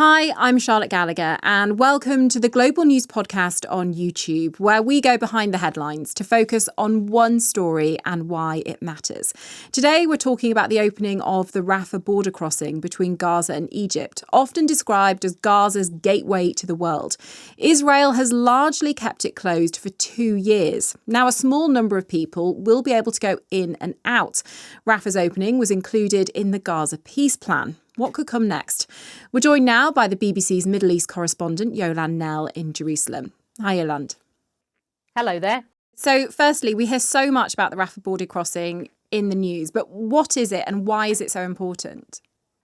Hi, I'm Charlotte Gallagher, and welcome to the Global News Podcast on YouTube, where we go behind the headlines to focus on one story and why it matters. Today, we're talking about the opening of the Rafah border crossing between Gaza and Egypt, often described as Gaza's gateway to the world. Israel has largely kept it closed for 2 years. Now, a small number of people will be able to go in and out. Rafah's opening was included in the Gaza peace plan. What could come next? We're joined now by the BBC's Middle East correspondent, Yolande Knell in Jerusalem. Hi, Yolande. Hello there. So, firstly, we hear so much about the Rafah border crossing in the news, but what is it and why is it so important?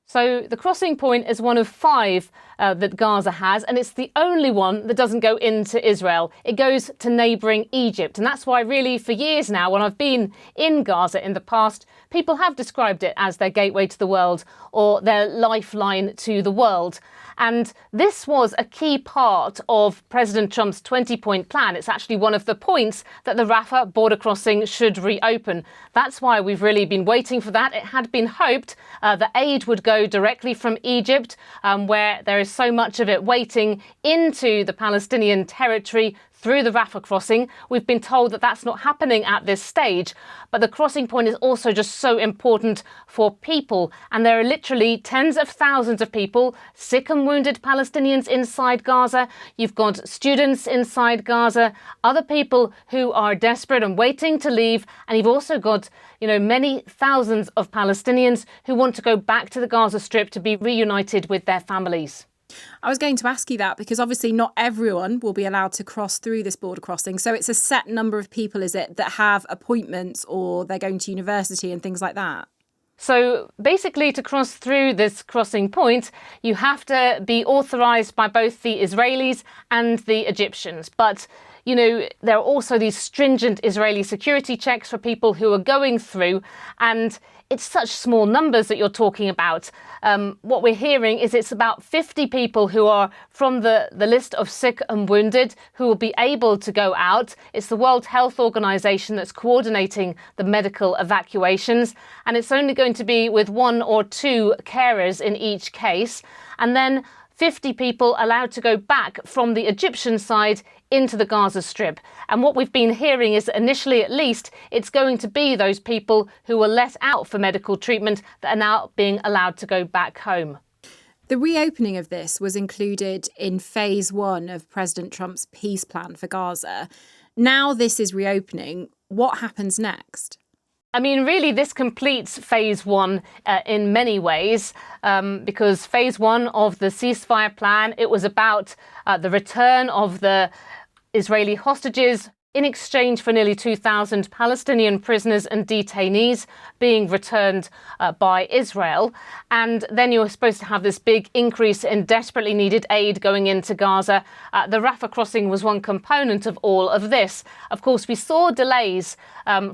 So the crossing point is one of 5 that Gaza has, and it's the only one that doesn't go into Israel. It goes to neighbouring Egypt. And that's why really for years now, when I've been in Gaza in the past, people have described it as their gateway to the world or their lifeline to the world. And this was a key part of President Trump's 20-point plan. It's actually one of the points that the Rafah border crossing should reopen. That's why we've really been waiting for that. It had been hoped that aid would go directly from Egypt, where there is so much of it waiting, into the Palestinian territory through the Rafah crossing. We've been told that that's not happening at this stage. But the crossing point is also just so important for people. And there are literally tens of thousands of people, sick and wounded Palestinians inside Gaza. You've got students inside Gaza, other people who are desperate and waiting to leave. And you've also got, many thousands of Palestinians who want to go back to the Gaza Strip to be reunited with their families. I was going to ask you that because obviously not everyone will be allowed to cross through this border crossing. So it's a set number of people, is it, that have appointments or they're going to university and things like that? So basically, to cross through this crossing point, you have to be authorised by both the Israelis and the Egyptians. But there are also these stringent Israeli security checks for people who are going through, and it's such small numbers that you're talking about. What we're hearing is it's about 50 people who are from the list of sick and wounded who will be able to go out. It's the World Health Organization that's coordinating the medical evacuations, and it's only going to be with 1 or 2 carers in each case. And then 50 people allowed to go back from the Egyptian side into the Gaza Strip. And what we've been hearing is that initially, at least, it's going to be those people who were let out for medical treatment that are now being allowed to go back home. The reopening of this was included in phase 1 of President Trump's peace plan for Gaza. Now this is reopening. What happens next? Really, this completes phase 1 in many ways, because phase 1 of the ceasefire plan, it was about the return of the Israeli hostages in exchange for nearly 2,000 Palestinian prisoners and detainees being returned by Israel. And then you were supposed to have this big increase in desperately needed aid going into Gaza. The Rafah crossing was one component of all of this. Of course, we saw delays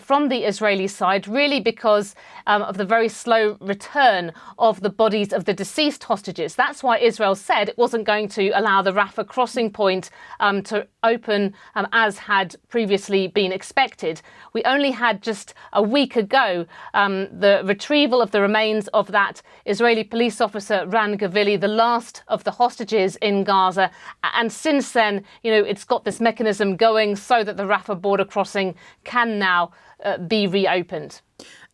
from the Israeli side, really because of the very slow return of the bodies of the deceased hostages. That's why Israel said it wasn't going to allow the Rafah crossing point to open as had previously been expected. We only had just a week ago the retrieval of the remains of that Israeli police officer, Ran Gavili, the last of the hostages in Gaza. And since then, it's got this mechanism going so that the Rafah border crossing can now be reopened.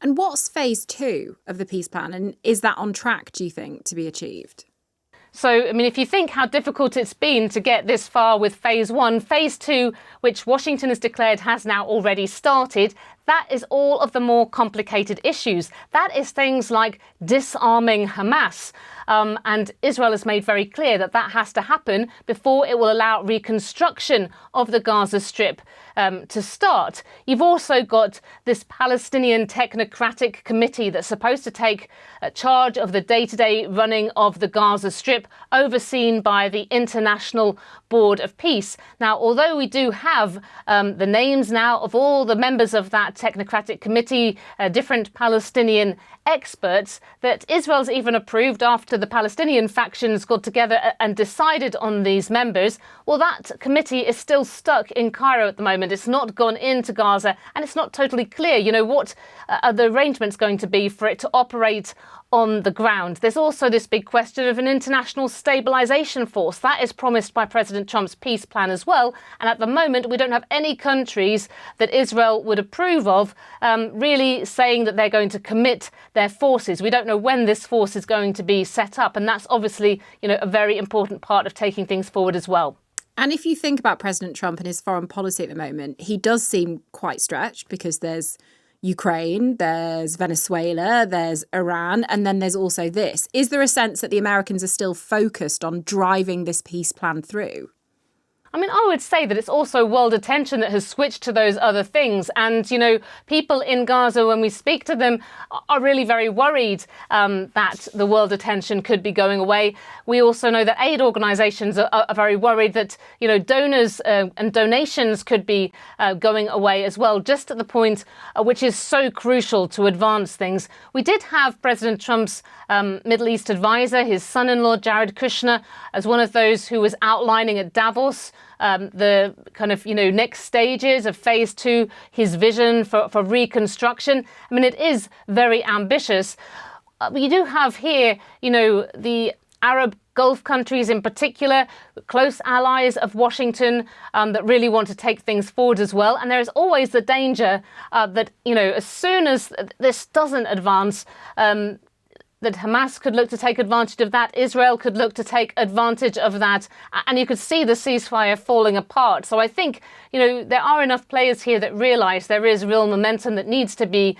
And what's phase 2 of the peace plan? And is that on track, do you think, to be achieved? So, if you think how difficult it's been to get this far with phase 1, phase 2, which Washington has declared has now already started, that is all of the more complicated issues. That is things like disarming Hamas. And Israel has made very clear that that has to happen before it will allow reconstruction of the Gaza Strip to start. You've also got this Palestinian technocratic committee that's supposed to take charge of the day-to-day running of the Gaza Strip, overseen by the International Board of Peace. Now, although we do have the names now of all the members of that technocratic committee, different Palestinian experts that Israel's even approved after the Palestinian factions got together and decided on these members. Well, that committee is still stuck in Cairo at the moment. It's not gone into Gaza, and it's not totally clear, what are the arrangements going to be for it to operate on the ground. There's also this big question of an international stabilisation force. That is promised by President Trump's peace plan as well. And at the moment, we don't have any countries that Israel would approve of really saying that they're going to commit their forces. We don't know when this force is going to be set up. And that's obviously, a very important part of taking things forward as well. And if you think about President Trump and his foreign policy at the moment, he does seem quite stretched because there's Ukraine, there's Venezuela, there's Iran, and then there's also this. Is there a sense that the Americans are still focused on driving this peace plan through? I would say that it's also world attention that has switched to those other things. And, people in Gaza, when we speak to them, are really very worried that the world attention could be going away. We also know that aid organisations are very worried that, donors and donations could be going away as well, just at the point which is so crucial to advance things. We did have President Trump's Middle East advisor, his son-in-law, Jared Kushner, as one of those who was outlining at Davos the kind of, next stages of phase 2, his vision for reconstruction. It is very ambitious. But you do have here, the Arab Gulf countries in particular, close allies of Washington that really want to take things forward as well. And there is always the danger that, as soon as this doesn't advance, that Hamas could look to take advantage of that. Israel could look to take advantage of that. And you could see the ceasefire falling apart. So I think, there are enough players here that realise there is real momentum that needs to be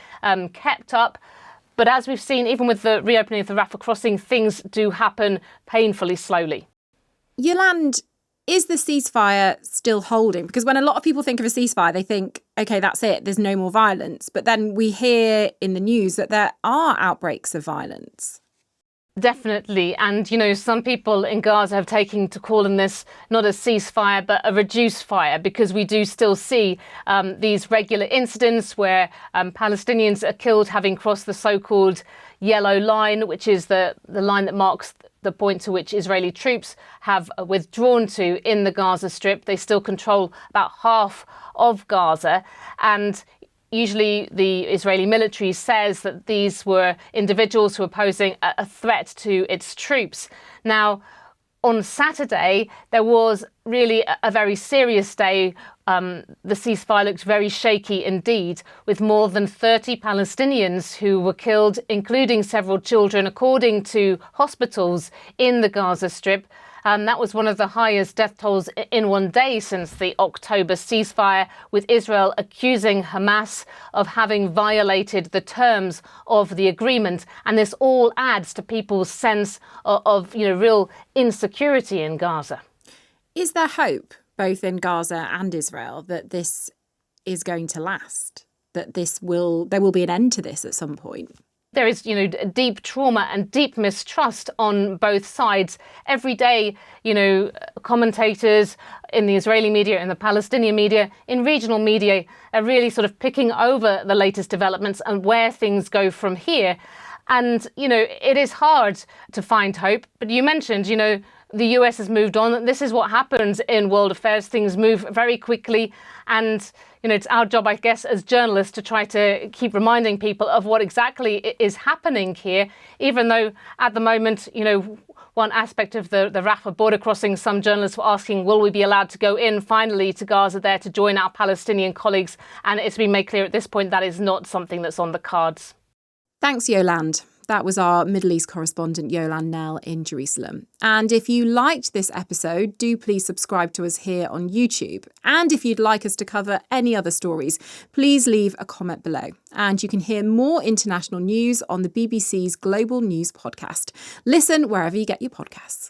kept up. But as we've seen, even with the reopening of the Rafah crossing, things do happen painfully slowly. Yolande, is the ceasefire still holding? Because when a lot of people think of a ceasefire, they think, OK, that's it, there's no more violence. But then we hear in the news that there are outbreaks of violence. Definitely. And, some people in Gaza have taken to calling this not a ceasefire, but a reduced fire, because we do still see these regular incidents where Palestinians are killed having crossed the so-called yellow line, which is the line that marks the point to which Israeli troops have withdrawn to in the Gaza Strip. They still control about half of Gaza. And usually the Israeli military says that these were individuals who were posing a threat to its troops. Now, on Saturday, there was really a very serious day. The ceasefire looked very shaky indeed, with more than 30 Palestinians who were killed, including several children, according to hospitals in the Gaza Strip. That was one of the highest death tolls in one day since the October ceasefire, with Israel accusing Hamas of having violated the terms of the agreement. And this all adds to people's sense of real insecurity in Gaza. Is there hope, both in Gaza and Israel, that this is going to last? That there will be an end to this at some point? There is, deep trauma and deep mistrust on both sides. Every day, commentators in the Israeli media, in the Palestinian media, in regional media are really sort of picking over the latest developments and where things go from here. And, it is hard to find hope. But you mentioned, the US has moved on. This is what happens in world affairs. Things move very quickly. And, it's our job, I guess, as journalists to try to keep reminding people of what exactly is happening here, even though at the moment, one aspect of the Rafah border crossing, some journalists were asking, will we be allowed to go in finally to Gaza there to join our Palestinian colleagues? And it's been made clear at this point that is not something that's on the cards. Thanks, Yolande. That was our Middle East correspondent, Yolande Knell, in Jerusalem. And if you liked this episode, do please subscribe to us here on YouTube. And if you'd like us to cover any other stories, please leave a comment below. And you can hear more international news on the BBC's Global News podcast. Listen wherever you get your podcasts.